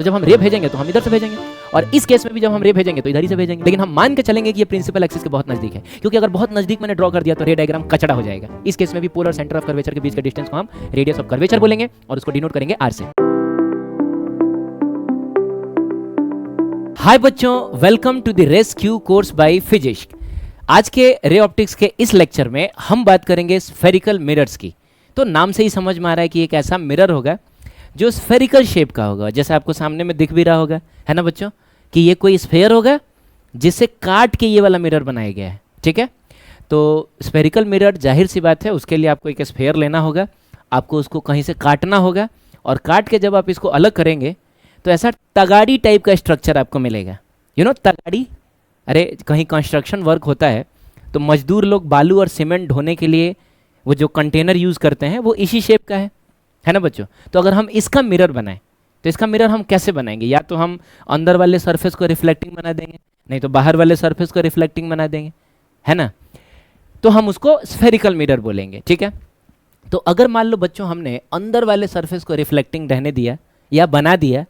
तो जब हम रे भेजेंगे तो हम इधर से भेजेंगे, और इस केस में भी जब हम रे भेजेंगे तो इधर ही से भेजेंगे। लेकिन हम मान के चलेंगे कि ये प्रिंसिपल एक्सिस के बहुत नजदीक है, क्योंकि अगर बहुत नजदीक मैंने ड्रॉ कर दिया तो रे डायग्राम कचड़ा हो जाएगा। इस केस में भी पोल और सेंटर ऑफ कर्वेचर के बीच के डिस्टेंस को हम रेडियस ऑफ कर्वेचर बोलेंगे और उसको डिनोट करेंगे आर से। हाय बच्चों, welcome to the rescue course by physics. आज के रे ऑप्टिक्स के इस लेक्चर में हम बात करेंगे स्फेरिकल मिरर्स की। तो नाम से ही समझ में आ रहा है कि एक ऐसा मिरर होगा जो स्फेरिकल शेप का होगा, जैसे आपको सामने में दिख भी रहा होगा, है ना बच्चों, कि ये कोई स्फेयर होगा जिसे काट के ये वाला मिरर बनाया गया है। ठीक है, तो स्फेरिकल मिरर जाहिर सी बात है, उसके लिए आपको एक स्फेयर लेना होगा, आपको उसको कहीं से काटना होगा, और काट के जब आप इसको अलग करेंगे तो ऐसा तगाड़ी टाइप का स्ट्रक्चर आपको मिलेगा। यू नो तगाड़ी, अरे कहीं कंस्ट्रक्शन वर्क होता है तो मजदूर लोग बालू और सीमेंट ढोने के लिए वो जो कंटेनर यूज़ करते हैं वो इसी शेप का है ना बच्चों। तो अगर हम इसका मिरर बनाएं तो इसका मिरर हम कैसे बनाएंगे? या तो हम अंदर वाले सरफेस को रिफ्लेक्टिंग बना देंगे, नहीं तो बाहर वाले सरफेस को रिफ्लेक्टिंग बना देंगे, है ना। तो हम उसको स्फेरिकल मिरर बोलेंगे। ठीक है, तो अगर मान लो बच्चों हमने अंदर वाले सरफेस को रिफ्लेक्टिंग रहने दिया या बना दिया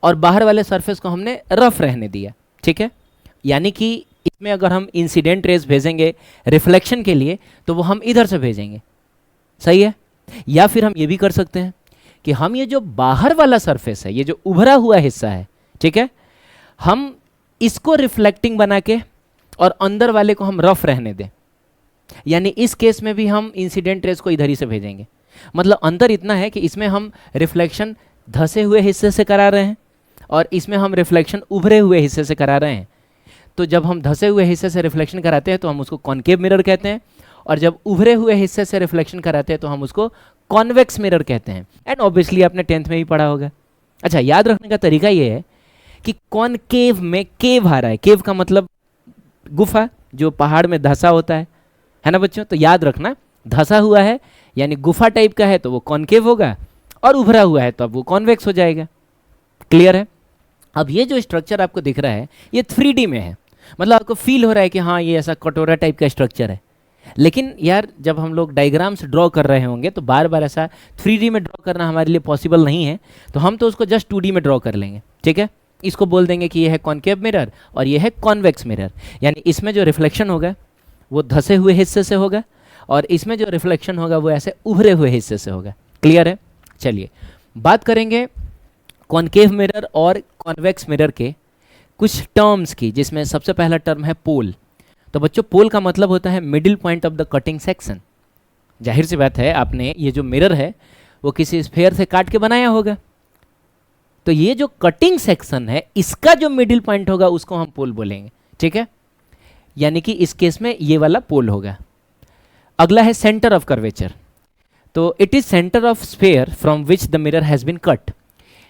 और बाहर वाले सरफेस को हमने रफ रहने दिया, ठीक है, यानी कि इसमें अगर हम इंसिडेंट रेज भेजेंगे रिफ्लेक्शन के लिए तो वो हम इधर से भेजेंगे, सही है। या फिर हम ये भी कर सकते हैं कि हम ये जो बाहर वाला सरफेस है, ये जो उभरा हुआ हिस्सा है, ठीक है, हम इसको रिफ्लेक्टिंग बना के और अंदर वाले को हम रफ रहने दें। यानी इस केस में भी हम इंसिडेंट रेज को इधर ही से भेजेंगे। मतलब अंतर इतना है कि इसमें हम रिफ्लेक्शन धसे हुए हिस्से से करा रहे हैं और इसमें हम रिफ्लेक्शन उभरे हुए हिस्से से करा रहे हैं। तो जब हम धसे हुए हिस्से से रिफ्लेक्शन कराते हैं तो हम उसको कॉनकेव मिरर कहते हैं, और जब उभरे हुए हिस्से से रिफ्लेक्शन कराते हैं तो हम उसको कॉन्वेक्स मिरर कहते हैं। एंड ऑब्वियसली आपने 10th में भी पढ़ा होगा। अच्छा, याद रखने का तरीका ये है कि कॉनकेव में केव आ रहा है, केव का मतलब गुफा जो पहाड़ में धसा होता है ना बच्चों। तो याद रखना, धसा हुआ है यानी गुफा टाइप का है तो वो कॉनकेव होगा, और उभरा हुआ है तो अब वो कॉन्वेक्स हो जाएगा। क्लियर है? अब ये जो स्ट्रक्चर आपको दिख रहा है ये 3D में है, मतलब आपको फील हो रहा है कि हाँ ये ऐसा कटोरा टाइप का स्ट्रक्चर है। लेकिन यार जब हम लोग डायग्राम्स ड्रॉ कर रहे होंगे तो बार बार ऐसा 3D में ड्रॉ करना हमारे लिए पॉसिबल नहीं है, तो हम तो उसको जस्ट 2D में ड्रॉ कर लेंगे। ठीक है, इसको बोल देंगे कि ये है कॉनकेव मिरर और ये है कॉन्वेक्स मिरर। यानी इसमें जो रिफ्लेक्शन होगा वो धसे हुए हिस्से से होगा और इसमें जो रिफ्लेक्शन होगा वो ऐसे उभरे हुए हिस्से से होगा। क्लियर है? चलिए बात करेंगे कॉनकेव मिरर और कॉन्वेक्स मिरर के कुछ टर्म्स की, जिसमें सबसे पहला टर्म है पोल। तो बच्चों पोल का मतलब होता है middle point of the cutting section. जाहिर सी बात है आपने ये जो मिरर है वो किसी स्फेयर से काट के बनाया होगा, तो ये जो कटिंग सेक्शन है इसका जो मिडिल पॉइंट होगा उसको हम पोल बोलेंगे। ठीक है, यानी कि इस केस में ये वाला पोल होगा। अगला है सेंटर ऑफ कर्वेचर। तो it is centre of sphere from which the mirror has been cut.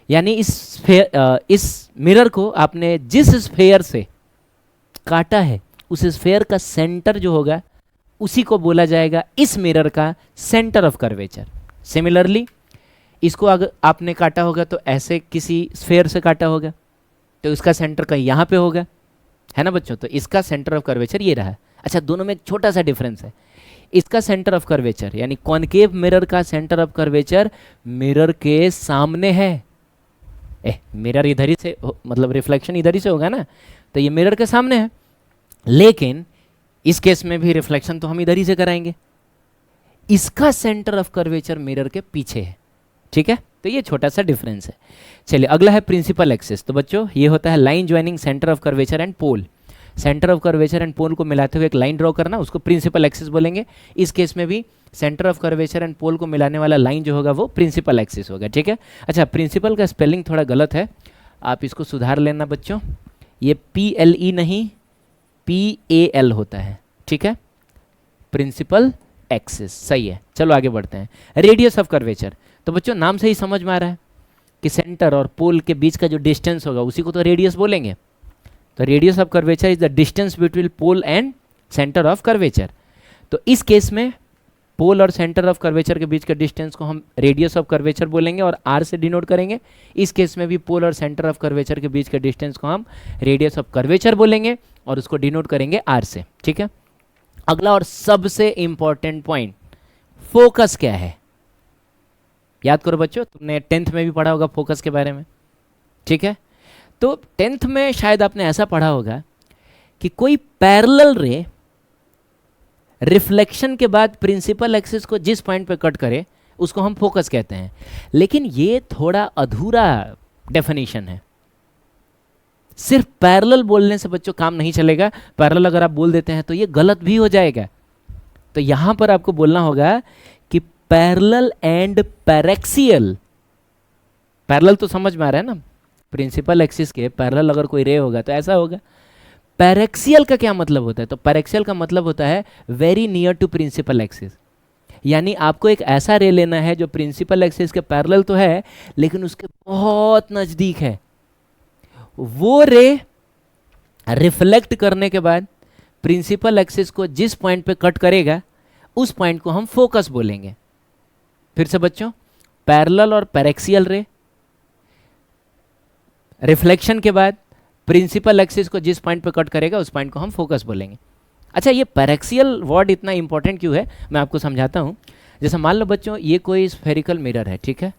यानी इस मिरर को आपने जिस स्फेयर से काटा है उस स्फेयर का सेंटर जो होगा उसी को बोला जाएगा इस मिरर का सेंटर ऑफ कर्वेचर। सिमिलरली इसको अगर आपने काटा होगा तो ऐसे किसी स्फेयर से काटा होगा तो इसका सेंटर कहीं यहाँ पे होगा, है ना बच्चों। तो इसका सेंटर ऑफ कर्वेचर ये रहा। अच्छा, दोनों में एक छोटा सा डिफरेंस है। इसका सेंटर ऑफ कर्वेचर यानी कॉनकेव मिरर का सेंटर ऑफ कर्वेचर मिरर के सामने है। मिरर इधर ही से मतलब रिफ्लेक्शन इधर ही से होगा ना, तो ये मिरर के सामने है। लेकिन इस केस में भी रिफ्लेक्शन तो हम इधर ही से कराएंगे। इसका सेंटर ऑफ कर्वेचर मिरर के पीछे है। ठीक है, तो ये छोटा सा डिफरेंस है। चलिए अगला है प्रिंसिपल एक्सिस। तो बच्चों ये होता है line joining centre of curvature and pole. Centre of curvature and pole को मिलाते हुए एक लाइन ड्रॉ करना, उसको प्रिंसिपल एक्सिस बोलेंगे। इस केस में भी centre of curvature and pole को मिलाने वाला लाइन जो होगा वो प्रिंसिपल एक्सिस होगा। ठीक है, अच्छा प्रिंसिपल का स्पेलिंग थोड़ा गलत है, आप इसको सुधार लेना बच्चों। ये PLE नहीं PAL होता है। ठीक है, प्रिंसिपल एक्सिस सही है। चलो आगे बढ़ते हैं। Radius of curvature. तो बच्चों नाम से ही समझ में आ रहा है कि सेंटर और पोल के बीच का जो डिस्टेंस होगा उसी को तो रेडियस बोलेंगे। तो radius of curvature is the distance between pole and centre of curvature. तो इस केस में पोल और सेंटर ऑफ कर्वेचर के बीच के डिस्टेंस को हम रेडियस ऑफ कर्वेचर बोलेंगे और आर से डिनोट करेंगे। इस केस में भी पोल और सेंटर ऑफ कर्वेचर के बीच के डिस्टेंस को हम रेडियस ऑफ कर्वेचर बोलेंगे और उसको डिनोट करेंगे आर से। ठीक है, अगला और सबसे इंपॉर्टेंट पॉइंट, फोकस क्या है? याद करो बच्चों, तुमने 10th में भी पढ़ा होगा फोकस के बारे में। ठीक है। तो 10th में शायद आपने ऐसा पढ़ा होगा कि कोई पैरेलल रे रिफ्लेक्शन के बाद प्रिंसिपल एक्सिस को जिस पॉइंट पे कट करे उसको हम फोकस कहते हैं। लेकिन ये थोड़ा अधूरा डेफिनेशन है। सिर्फ पैरेलल बोलने से बच्चों काम नहीं चलेगा। पैरेलल अगर आप बोल देते हैं तो ये गलत भी हो जाएगा। तो यहां पर आपको बोलना होगा कि पैरेलल एंड पैरेक्सियल। पैरेलल तो समझ में आ रहा है ना, प्रिंसिपल एक्सिस के पैरेलल अगर कोई रे होगा तो ऐसा होगा। पैरेक्सियल का क्या मतलब होता है? तो पैरेक्सियल का मतलब होता है very near to principal axis. यानी आपको एक ऐसा रे लेना है जो प्रिंसिपल एक्सिस के पैरेलल तो है लेकिन उसके बहुत नजदीक है। वो रे रिफ्लेक्ट करने के बाद प्रिंसिपल एक्सिस को जिस पॉइंट पे कट करेगा उस पॉइंट को हम फोकस बोलेंगे। फिर से बच्चों, पैरेलल और पैरेक्सियल रे रिफ्लेक्शन के बाद प्रिंसिपल एक्सिस को जिस पॉइंट पे कट करेगा उस पॉइंट को हम फोकस बोलेंगे। अच्छा, ये पैरेक्सियल वर्ड इतना इंपॉर्टेंट क्यों है मैं आपको समझाता हूँ। जैसे मान लो बच्चों ये कोई स्फेरिकल मिरर है, ठीक है,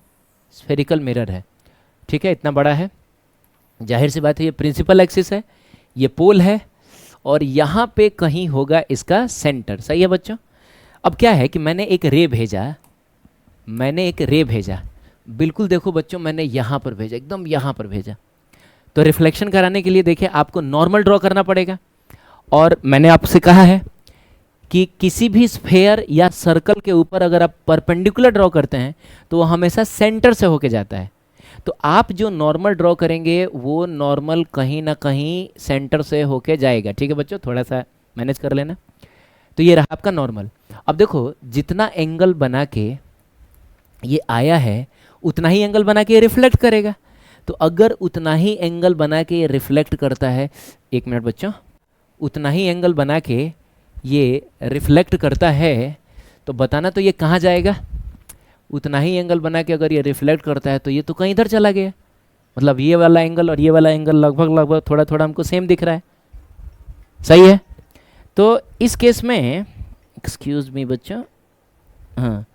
स्फेरिकल मिरर है, ठीक है, इतना बड़ा है, जाहिर सी बात है ये प्रिंसिपल एक्सिस है, ये पोल है और यहाँ पे कहीं होगा इसका सेंटर। सही है बच्चों। अब क्या है कि मैंने एक रे भेजा, बिल्कुल देखो बच्चों मैंने यहाँ पर भेजा, एकदम यहाँ पर भेजा। तो रिफ्लेक्शन कराने के लिए देखिए आपको नॉर्मल ड्रॉ करना पड़ेगा। और मैंने आपसे कहा है कि किसी भी स्फेयर या सर्कल के ऊपर अगर आप परपेंडिकुलर ड्रॉ करते हैं तो वो हमेशा सेंटर से होके जाता है। तो आप जो नॉर्मल ड्रॉ करेंगे वो नॉर्मल कहीं ना कहीं सेंटर से होके जाएगा। ठीक है बच्चों, थोड़ा सा मैनेज कर लेना। तो ये रहा आपका नॉर्मल। अब देखो जितना एंगल बना के ये आया है उतना ही एंगल बना के ये रिफ्लेक्ट करेगा। तो अगर उतना ही एंगल बना के ये रिफ्लेक्ट करता है, एक मिनट बच्चों, उतना ही एंगल बना के ये रिफ्लेक्ट करता है तो बताना तो ये कहाँ जाएगा? उतना ही एंगल बना के अगर ये रिफ्लेक्ट करता है तो ये तो कहीं इधर चला गया। मतलब ये वाला एंगल और ये वाला एंगल लगभग थोड़ा थोड़ा हमको सेम दिख रहा है। सही है। तो इस केस में, एक्सक्यूज मी बच्चों, हाँ,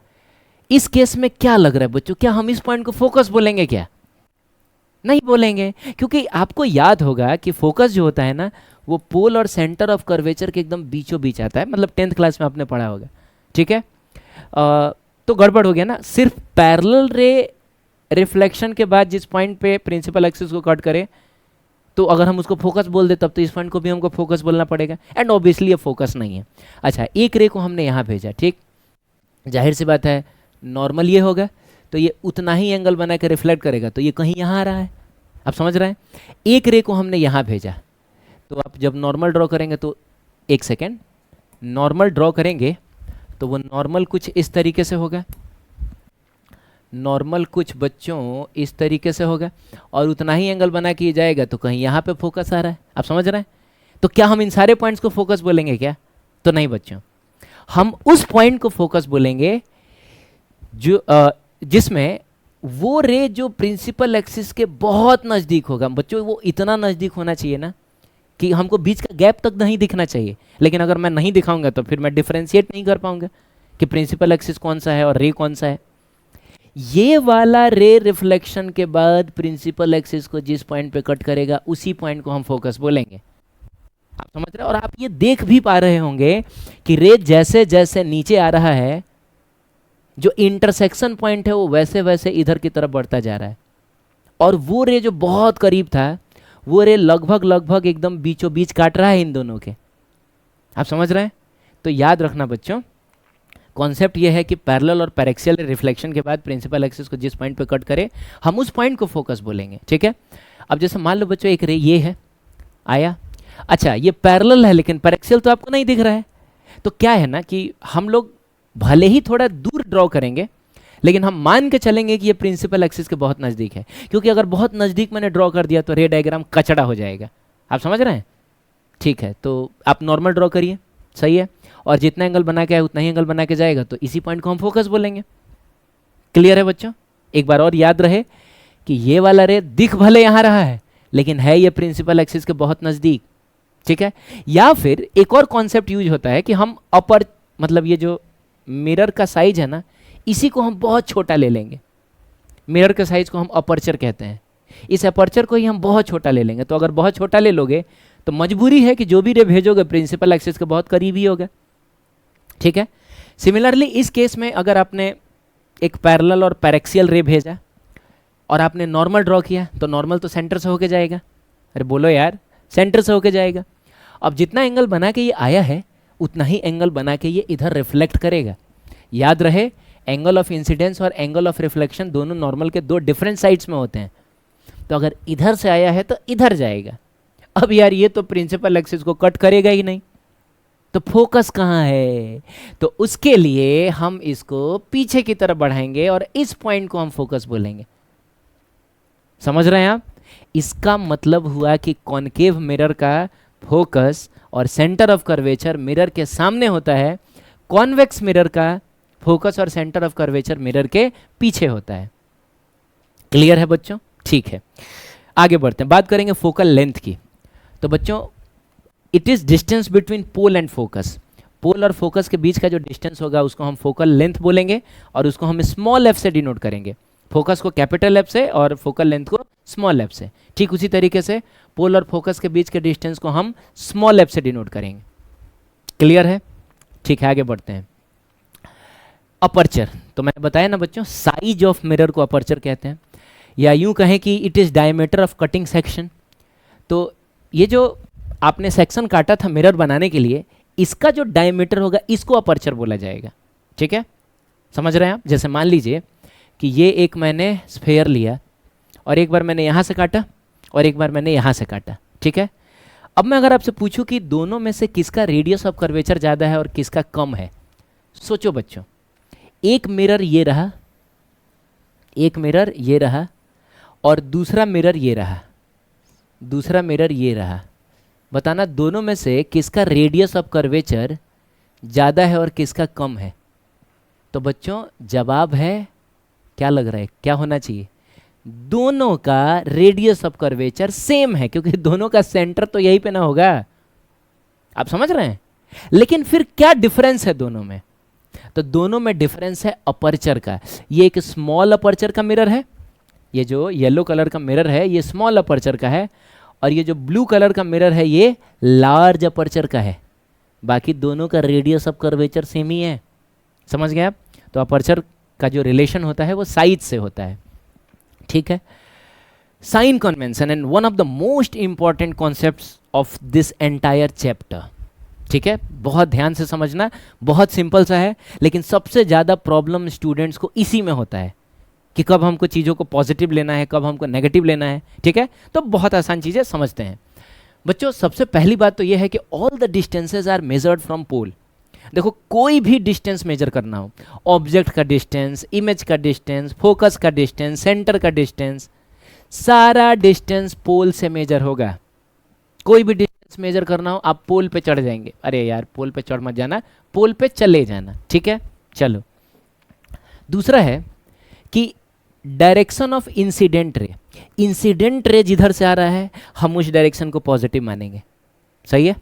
इस केस में क्या लग रहा है बच्चों, क्या हम इस पॉइंट को फोकस बोलेंगे? क्या नहीं बोलेंगे, क्योंकि आपको याद होगा कि फोकस जो होता है ना वो पोल और सेंटर ऑफ कर्वेचर के एकदम बीचों बीच आता है। मतलब 10th क्लास में आपने पढ़ा होगा। ठीक है, तो गड़बड़ हो गया ना। सिर्फ पैरेलल रे रिफ्लेक्शन के बाद जिस पॉइंट पे प्रिंसिपल एक्सिस को कट करे तो अगर हम उसको फोकस बोल दे तब तो इस पॉइंट को भी हमको फोकस बोलना पड़ेगा। एंड ऑब्वियसली ये फोकस नहीं है। अच्छा, एक रे को हमने यहाँ भेजा, ठीक, जाहिर सी बात है नॉर्मल ये होगा तो ये उतना ही एंगल बना के रिफ्लेक्ट करेगा तो ये कहीं यहाँ आ रहा है। आप समझ रहे हैं? एक रे को हमने यहाँ भेजा तो आप जब नॉर्मल ड्रॉ करेंगे तो, एक सेकेंड, नॉर्मल ड्रॉ करेंगे तो वो नॉर्मल कुछ इस तरीके से होगा। नॉर्मल कुछ बच्चों इस तरीके से होगा और उतना ही एंगल बना के जाएगा तो कहीं यहाँ पे फोकस आ रहा है। आप समझ रहे हैं? तो क्या हम इन सारे पॉइंट्स को फोकस बोलेंगे क्या? तो नहीं बच्चों, हम उस पॉइंट को फोकस बोलेंगे जो जिसमें वो रे जो प्रिंसिपल एक्सिस के बहुत नज़दीक होगा। बच्चों वो इतना नज़दीक होना चाहिए ना कि हमको बीच का गैप तक नहीं दिखना चाहिए। लेकिन अगर मैं नहीं दिखाऊंगा तो फिर मैं डिफरेंशिएट नहीं कर पाऊंगा कि प्रिंसिपल एक्सिस कौन सा है और रे कौन सा है। ये वाला रे रिफ्लेक्शन के बाद प्रिंसिपल एक्सिस को जिस पॉइंट पे कट करेगा उसी पॉइंट को हम फोकस बोलेंगे। आप समझ रहे हैं? और आप ये देख भी पा रहे होंगे कि रे जैसे जैसे नीचे आ रहा है जो इंटरसेक्शन पॉइंट है वो वैसे वैसे इधर की तरफ बढ़ता जा रहा है। और वो रे जो बहुत करीब था वो रे लगभग एकदम बीचों बीच काट रहा है इन दोनों के। आप समझ रहे हैं? तो याद रखना बच्चों, कॉन्सेप्ट ये है कि पैरेलल और पैरेक्सियल रिफ्लेक्शन के बाद प्रिंसिपल एक्सिस को जिस पॉइंट पे कट करे हम उस पॉइंट को फोकस बोलेंगे। ठीक है। अब जैसे मान लो बच्चों एक रे ये है, आया, अच्छा ये पैरेलल है लेकिन पैरेक्सियल तो आपको नहीं दिख रहा है। तो क्या है ना कि हम लोग भले ही थोड़ा दूर ड्रॉ करेंगे लेकिन हम मान के चलेंगे कि ये प्रिंसिपल एक्सिस के बहुत नज़दीक है, क्योंकि अगर बहुत नज़दीक मैंने ड्रॉ कर दिया तो रे डायग्राम कचड़ा हो जाएगा। आप समझ रहे हैं? ठीक है, तो आप नॉर्मल ड्रॉ करिए, सही है, और जितना एंगल बना के आए उतना ही एंगल बना के जाएगा तो इसी पॉइंट को हम फोकस बोलेंगे। क्लियर है बच्चों? एक बार और याद रहे कि ये वाला रे दिख भले यहाँ रहा है लेकिन है ये प्रिंसिपल एक्सिस के बहुत नज़दीक। ठीक है। या फिर एक और कॉन्सेप्ट यूज होता है कि हम अपर, मतलब ये जो मिरर का साइज है ना इसी को हम बहुत छोटा ले लेंगे। मिरर के साइज को हम अपर्चर कहते हैं। इस अपर्चर को ही हम बहुत छोटा ले लेंगे। तो अगर बहुत छोटा ले लोगे तो मजबूरी है कि जो भी रे भेजोगे प्रिंसिपल एक्सिस के बहुत करीब ही होगा, ठीक है। सिमिलरली इस केस में अगर आपने एक पैरेलल और पैरेक्सियल रे भेजा और आपने नॉर्मल ड्रॉ किया तो नॉर्मल तो सेंटर से होके जाएगा, अरे बोलो यार, सेंटर से होके जाएगा। अब जितना एंगल बना के ये आया है उतना ही एंगल बना के ये इधर रिफ्लेक्ट करेगा। याद रहे, एंगल ऑफ इंसिडेंस और एंगल ऑफ रिफ्लेक्शन दोनों नॉर्मल के दो डिफरेंट साइड्स में होते हैं। तो अगर इधर से आया है तो इधर जाएगा। अब यार ये तो प्रिंसिपल एक्सिस को कट करेगा ही नहीं, तो फोकस कहाँ है? तो उसके लिए हम इसको पीछे की तरफ बढ़ाएंगे और इस पॉइंट को हम फोकस बोलेंगे। समझ रहे हैं आप? इसका मतलब हुआ कि कॉनकेव मिरर का फोकस और सेंटर ऑफ कर्वेचर मिरर के सामने होता है, कॉन्वेक्स मिरर का फोकस और सेंटर ऑफ कर्वेचर मिरर के पीछे होता है। क्लियर है बच्चों? ठीक है, आगे बढ़ते हैं, बात करेंगे फोकल लेंथ की। तो बच्चों it is distance between pole and focus. Pole और फोकस के बीच का जो डिस्टेंस होगा उसको हम फोकल लेंथ बोलेंगे और उसको हम स्मॉल एफ से डिनोट करेंगे। फोकस को कैपिटल एफ से और फोकल लेंथ को स्मॉल एफ से। ठीक उसी तरीके से पोल और फोकस के बीच के डिस्टेंस को हम स्मॉल एफ से डिनोट करेंगे। क्लियर है? ठीक है, आगे बढ़ते हैं। अपर्चर, तो मैंने बताया ना बच्चों, साइज ऑफ मिरर को अपर्चर कहते हैं, या यूं कहें कि it is diameter of cutting section. तो ये जो आपने सेक्शन काटा था मिरर बनाने के लिए, इसका जो डायमीटर होगा इसको अपर्चर बोला जाएगा। ठीक है, समझ रहे हैं आप? जैसे मान लीजिए कि ये एक मैंने स्फेयर लिया और एक बार मैंने यहाँ से काटा और एक बार मैंने यहाँ से काटा, ठीक है। अब मैं अगर आपसे पूछूं कि दोनों में से किसका रेडियस ऑफ कर्वेचर ज़्यादा है और किसका कम है, सोचो बच्चों। एक मिरर ये रहा, एक मिरर ये रहा और दूसरा मिरर ये रहा, दूसरा मिरर ये रहा। बताना दोनों में से किसका रेडियस ऑफ कर्वेचर ज़्यादा है और किसका कम है। तो बच्चों जवाब है, क्या लग रहा है, क्या होना चाहिए? दोनों का रेडियस ऑफ कर्वेचर सेम है, क्योंकि दोनों का सेंटर तो यहीं पे ना होगा। आप समझ रहे हैं? लेकिन फिर क्या डिफरेंस है दोनों में? तो दोनों में डिफरेंस है अपर्चर का। ये एक स्मॉल अपर्चर का मिरर है, ये जो येलो कलर का मिरर है ये स्मॉल अपर्चर का है, और ये जो ब्लू कलर का मिरर है ये लार्ज अपर्चर का है। बाकी दोनों का रेडियस ऑफ कर्वेचर सेम ही है। समझ गए आप? तो अपर्चर का जो रिलेशन होता है वो साइज से होता है। ठीक है, sign convention and one of the most important concepts of this entire chapter. ठीक है, बहुत ध्यान से समझना, बहुत सिंपल सा है, लेकिन सबसे ज़्यादा प्रॉब्लम स्टूडेंट्स को इसी में होता है कि कब हमको चीज़ों को पॉजिटिव लेना है, कब हमको नेगेटिव लेना है। ठीक है, तो बहुत आसान चीज़ें समझते हैं बच्चों। सबसे पहली बात तो यह है कि all the distances are measured from pole. देखो, कोई भी डिस्टेंस मेजर करना हो, ऑब्जेक्ट का डिस्टेंस, इमेज का डिस्टेंस, फोकस का डिस्टेंस, सेंटर का डिस्टेंस, सारा डिस्टेंस पोल से मेजर होगा। कोई भी डिस्टेंस मेजर करना हो आप पोल पे चढ़ जाएंगे। अरे यार पोल पे चढ़ मत जाना, पोल पे चले जाना। ठीक है, चलो। दूसरा है कि direction of incident ray. Incident ray जिधर से आ रहा है हम उस डायरेक्शन को पॉजिटिव मानेंगे। सही है?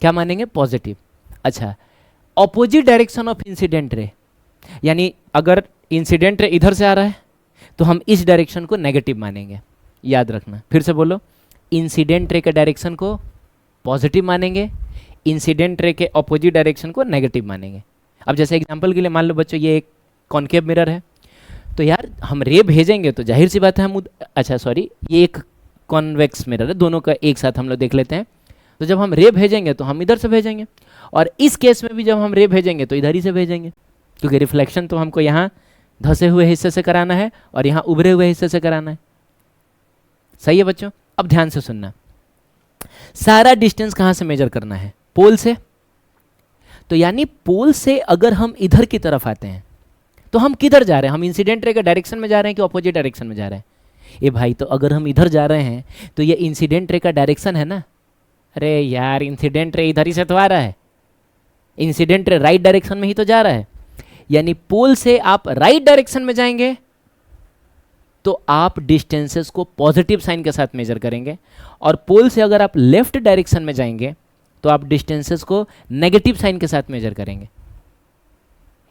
क्या मानेंगे? पॉजिटिव। अच्छा, opposite direction of incident ray, यानी अगर इंसिडेंट रे इधर से आ रहा है तो हम इस डायरेक्शन को नेगेटिव मानेंगे। याद रखना, फिर से बोलो, इंसिडेंट रे के डायरेक्शन को पॉजिटिव मानेंगे, इंसिडेंट रे के ऑपोजिट डायरेक्शन को नेगेटिव मानेंगे। अब जैसे एग्जांपल के लिए मान लो बच्चों ये एक कॉनकेव मिरर है, तो यार हम रे भेजेंगे तो जाहिर सी बात है हम अच्छा सॉरी ये एक कॉन्वेक्स मिरर है, दोनों का एक साथ हम लोग देख लेते हैं। तो जब हम रे भेजेंगे तो हम इधर से भेजेंगे, और इस केस में भी जब हम रे भेजेंगे तो इधर ही से भेजेंगे, क्योंकि रिफ्लेक्शन तो हमको यहाँ धंसे हुए हिस्से से कराना है और यहाँ उभरे हुए हिस्से से कराना है। सही है बच्चों? अब ध्यान से सुनना, सारा डिस्टेंस कहाँ से मेजर करना है? पोल से। तो यानी पोल से अगर हम इधर की तरफ आते हैं तो हम किधर जा रहे हैं? हम इंसिडेंट रे के डायरेक्शन में जा रहे हैं कि ऑपोजिट डायरेक्शन में जा रहे हैं? ए भाई, तो अगर हम इधर जा रहे हैं तो ये इंसिडेंट रे का डायरेक्शन है ना। अरे यार इंसिडेंट रे इधर ही से तो आ रहा है, इंसिडेंट रे राइट डायरेक्शन में ही तो जा रहा है। यानी पोल से आप राइट डायरेक्शन में जाएंगे तो आप डिस्टेंसेस को पॉजिटिव साइन के साथ मेजर करेंगे, और पोल से अगर आप लेफ्ट डायरेक्शन में जाएंगे तो आप डिस्टेंसेस को नेगेटिव साइन के साथ मेजर करेंगे।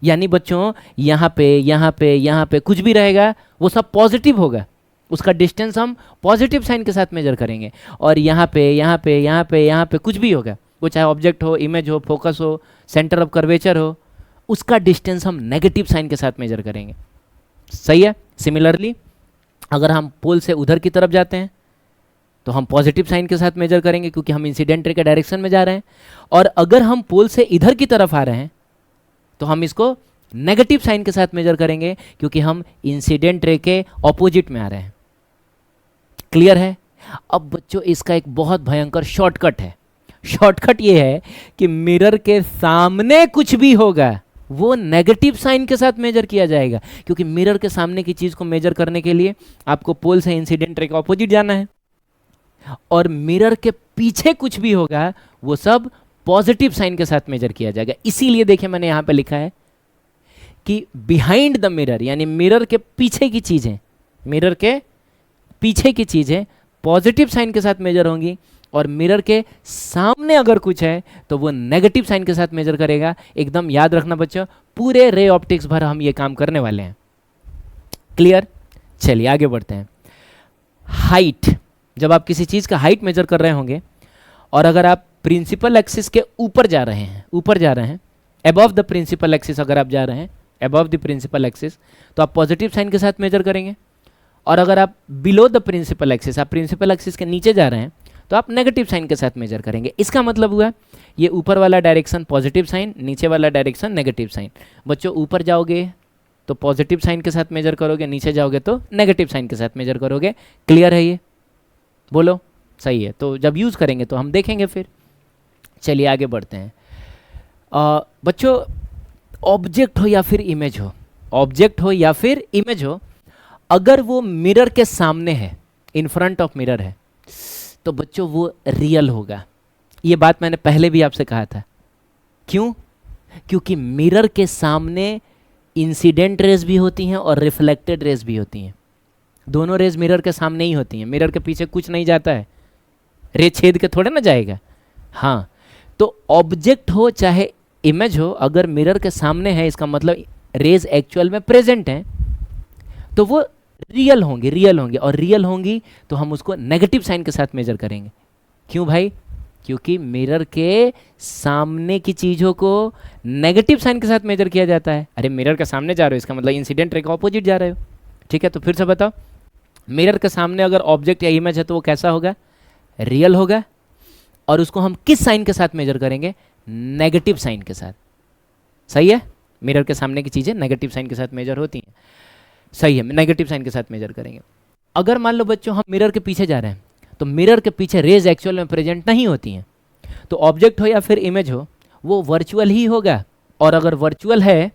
यानी बच्चों यहाँ पे यहाँ पे यहाँ पे कुछ भी रहेगा वो सब पॉजिटिव होगा, उसका डिस्टेंस हम पॉजिटिव साइन के साथ मेजर करेंगे। और यहाँ पे यहाँ पे यहाँ पे यहाँ पे कुछ भी होगा, वो चाहे ऑब्जेक्ट हो, इमेज हो, फोकस हो, सेंटर ऑफ कर्वेचर हो, उसका डिस्टेंस हम नेगेटिव साइन के साथ मेजर करेंगे। सही है। सिमिलरली अगर हम पोल से उधर की तरफ जाते हैं तो हम पॉजिटिव साइन के साथ मेजर करेंगे क्योंकि हम इंसिडेंट रे के डायरेक्शन में जा रहे हैं। और अगर हम पोल से इधर की तरफ आ रहे हैं तो हम इसको नेगेटिव साइन के साथ मेजर करेंगे क्योंकि हम इंसिडेंट रे के ऑपोजिट में आ रहे हैं। क्लियर है। अब बच्चों इसका एक बहुत भयंकर शॉर्टकट है। शॉर्टकट ये है कि मिरर के सामने कुछ भी होगा वो नेगेटिव साइन के साथ मेजर किया जाएगा, क्योंकि मिरर के सामने की चीज को मेजर करने के लिए आपको पोल से इंसिडेंट रे के ऑपोजिट जाना है। और मिरर के पीछे कुछ भी होगा वो सब पॉजिटिव साइन के साथ मेजर किया जाएगा। इसीलिए देखिए मैंने यहां पे लिखा है कि बिहाइंड द मिरर, यानी मिरर के पीछे की चीजें, मिरर के पीछे की चीजें पॉजिटिव साइन के साथ मेजर होंगी, और मिरर के सामने अगर कुछ है तो वो नेगेटिव साइन के साथ मेजर करेगा। एकदम याद रखना बच्चों, पूरे रे ऑप्टिक्स भर हम ये काम करने वाले हैं। क्लियर। चलिए आगे बढ़ते हैं। हाइट, जब आप किसी चीज का हाइट मेजर कर रहे होंगे और अगर आप प्रिंसिपल एक्सिस के ऊपर जा रहे हैं, अबव द प्रिंसिपल एक्सिस अगर आप जा रहे हैं, अबव द प्रिंसिपल एक्सिस, तो आप पॉजिटिव साइन के साथ मेजर करेंगे। और अगर आप बिलो द प्रिंसिपल एक्सिस, आप प्रिंसिपल एक्सिस के नीचे जा रहे हैं, तो आप नेगेटिव साइन के साथ मेजर करेंगे। इसका मतलब हुआ ये ऊपर वाला डायरेक्शन पॉजिटिव साइन, नीचे वाला डायरेक्शन नेगेटिव साइन। बच्चों ऊपर जाओगे तो पॉजिटिव साइन के साथ मेजर करोगे, नीचे जाओगे तो नेगेटिव साइन के साथ मेजर करोगे। क्लियर है ये? बोलो। सही है। तो जब यूज़ करेंगे तो हम देखेंगे फिर। चलिए आगे बढ़ते हैं। बच्चों ऑब्जेक्ट हो या फिर इमेज हो, ऑब्जेक्ट हो या फिर इमेज हो, अगर वो मिरर के सामने है, इन फ्रंट ऑफ मिरर है, तो बच्चों वो रियल होगा। ये बात मैंने पहले भी आपसे कहा था। क्यों? क्योंकि मिरर के सामने इंसिडेंट रेज भी होती हैं और रिफ्लेक्टेड रेज भी होती हैं। दोनों रेज मिरर के सामने ही होती हैं, मिरर के पीछे कुछ नहीं जाता है, रे छेद के थोड़े ना जाएगा। हाँ, तो ऑब्जेक्ट हो चाहे इमेज हो, अगर मिरर के सामने है इसका मतलब रेज एक्चुअल में प्रेजेंट हैं, तो वो रियल होंगी और रियल होंगी तो हम उसको नेगेटिव साइन के साथ मेजर करेंगे। क्यों भाई? क्योंकि मिरर के सामने की चीज़ों को नेगेटिव साइन के साथ मेजर किया जाता है। अरे मिरर के सामने जा रहे हो, इसका मतलब इंसिडेंट रे के ऑपोजिट जा रहे हो। ठीक है, तो फिर से बताओ, मिरर के सामने अगर ऑब्जेक्ट या इमेज है तो वो कैसा होगा? रियल होगा। और उसको हम किस साइन के साथ मेजर करेंगे? नेगेटिव साइन के साथ। सही है। मिरर के सामने की चीज़ें नेगेटिव साइन के साथ मेजर होती हैं। सही है, नेगेटिव साइन के साथ मेजर करेंगे। अगर मान लो बच्चों हम मिरर के पीछे जा रहे हैं, तो मिरर के पीछे रेज एक्चुअल में प्रेजेंट नहीं होती हैं, तो ऑब्जेक्ट हो या फिर इमेज हो वो वर्चुअल ही होगा। और अगर वर्चुअल है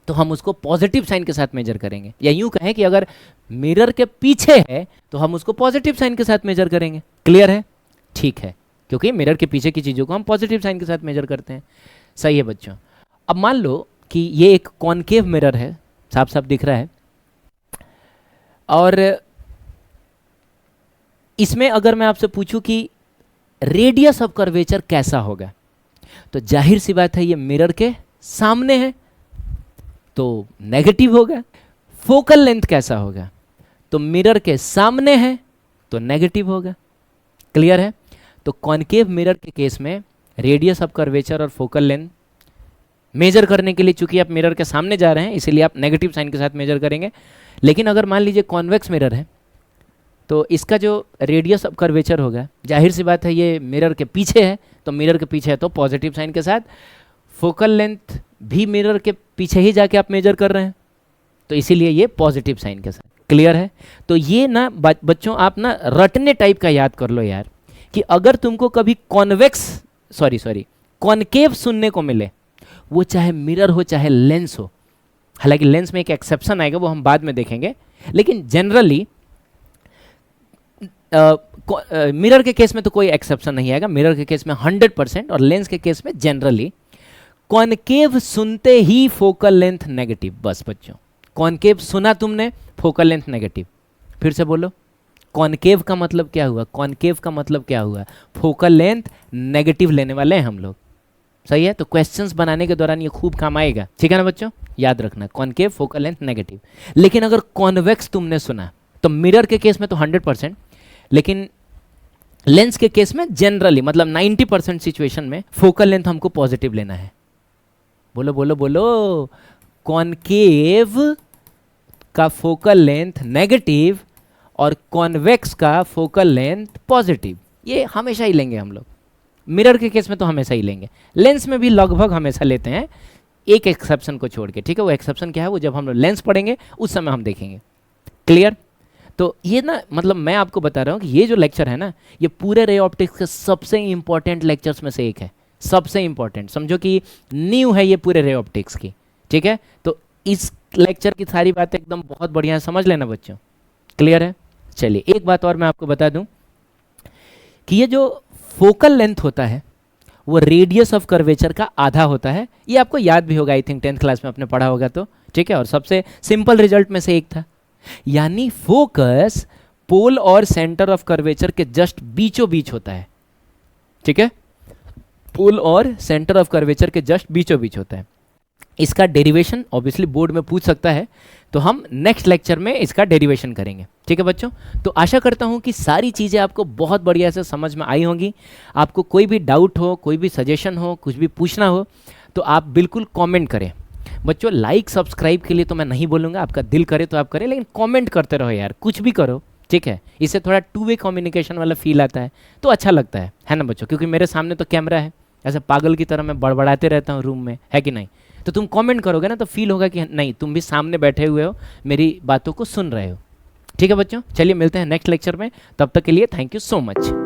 तो हम उसको पॉजिटिव साइन के साथ मेजर करेंगे। या यूं कहें कि अगर मिरर के पीछे है तो हम उसको पॉजिटिव साइन के साथ मेजर करेंगे। क्लियर है? ठीक है, क्योंकि मिरर के पीछे की चीज़ों को हम पॉजिटिव साइन के साथ मेजर करते हैं। सही है बच्चों। अब मान लो कि ये एक कॉनकेव मिरर है, साफ साफ दिख रहा है, और इसमें अगर मैं आपसे पूछूं कि रेडियस ऑफ कर्वेचर कैसा होगा, तो जाहिर सी बात है ये मिरर के सामने है तो नेगेटिव होगा। फोकल लेंथ कैसा होगा? तो मिरर के सामने है तो नेगेटिव होगा। क्लियर है? तो कॉनकेव मिरर के केस में रेडियस ऑफ कर्वेचर और फोकल लेंथ मेजर करने के लिए, चूंकि आप मिरर के सामने जा रहे हैं इसीलिए आप नेगेटिव साइन के साथ मेजर करेंगे। लेकिन अगर मान लीजिए कॉन्वेक्स मिरर है तो इसका जो रेडियस ऑफ कर्वेचर होगा, जाहिर सी बात है ये मिरर के पीछे है, तो मिरर के पीछे है तो पॉजिटिव साइन के साथ। फोकल लेंथ भी मिरर के पीछे ही जाके आप मेजर कर रहे हैं, तो इसीलिए ये पॉजिटिव साइन के साथ। क्लियर है? तो ये ना बच्चों आप ना रटने टाइप का याद कर लो यार, कि अगर तुमको कभी कॉनकेव सुनने को मिले, वो चाहे मिरर हो चाहे लेंस हो, हालांकि लेंस में एक एक्सेप्शन आएगा वो हम बाद में देखेंगे, लेकिन जनरली मिरर के केस में तो कोई एक्सेप्शन नहीं आएगा, मिरर के केस में 100%, और लेंस के केस में जनरली कॉनकेव सुनते ही फोकल लेंथ नेगेटिव। बस बच्चों, कॉनकेव सुना तुमने, फोकल लेंथ नेगेटिव। फिर से बोलो, कॉनकेव का मतलब क्या हुआ? कॉनकेव का मतलब क्या हुआ? फोकल लेंथ नेगेटिव लेने वाले हैं हम लोग। सही है? तो क्वेश्चंस बनाने के दौरान ये खूब काम आएगा। ठीक है ना बच्चों? याद रखना, कॉनकेव फोकल लेंथ नेगेटिव। लेकिन अगर कॉन्वेक्स तुमने सुना तो मिरर के केस में तो 100%, लेकिन लेंस के केस में जनरली मतलब 90% सिचुएशन में फोकल लेंथ हमको पॉजिटिव लेना है। बोलो बोलो बोलो, कॉनकेव का फोकल लेंथ नेगेटिव और कॉन्वेक्स का फोकल लेंथ पॉजिटिव, ये हमेशा ही लेंगे हम लोग। मिरर के केस में तो हमेशा ही लेंगे, लेंस में भी लगभग हमेशा लेते हैं, एक एक्सेप्शन को छोड़ के, ठीक है। वो एक्सेप्शन क्या है, वो जब हम लोग लेंस पढ़ेंगे उस समय हम देखेंगे। क्लियर? तो ये ना मतलब मैं आपको बता रहा हूँ कि ये जो लेक्चर है ना, ये पूरे रे ऑप्टिक्स के सबसे इंपॉर्टेंट लेक्चर्स में से एक है, सबसे इंपॉर्टेंट, समझो कि नींव है ये पूरे रे ऑप्टिक्स की, ठीक है। तो इस लेक्चर की सारी बातें एकदम बहुत बढ़िया समझ लेना बच्चों। क्लियर है? चलिए एक बात और मैं आपको बता दूं कि ये जो फोकल लेंथ होता है वो रेडियस ऑफ कर्वेचर का आधा होता है। ये आपको याद भी होगा, आई थिंक 10th क्लास में आपने पढ़ा होगा, तो ठीक है। और सबसे सिंपल रिजल्ट में से एक था, यानी फोकस पोल और सेंटर ऑफ कर्वेचर के जस्ट बीचों बीच होता है, ठीक है। पोल और सेंटर ऑफ कर्वेचर के जस्ट बीचों बीच होता है। इसका डेरिवेशन ऑब्वियसली बोर्ड में पूछ सकता है, तो हम नेक्स्ट लेक्चर में इसका डेरिवेशन करेंगे, ठीक है बच्चों। तो आशा करता हूं कि सारी चीज़ें आपको बहुत बढ़िया से समझ में आई होंगी। आपको कोई भी डाउट हो, कोई भी सजेशन हो, कुछ भी पूछना हो तो आप बिल्कुल कमेंट करें बच्चों। लाइक सब्सक्राइब के लिए तो मैं नहीं बोलूँगा, आपका दिल करे तो आप करें, लेकिन कमेंट करते रहो यार, कुछ भी करो, ठीक है। इससे थोड़ा 2 वे कम्युनिकेशन वाला फील आता है तो अच्छा लगता है ना बच्चों। क्योंकि मेरे सामने तो कैमरा है, ऐसे पागल की तरह मैं बड़बड़ाते रहता हूँ रूम में, है कि नहीं। तो तुम कमेंट करोगे ना तो फील होगा कि नहीं, तुम भी सामने बैठे हुए हो, मेरी बातों को सुन रहे हो, ठीक है बच्चों। चलिए मिलते हैं नेक्स्ट लेक्चर में, तब तक के लिए थैंक यू सो मच।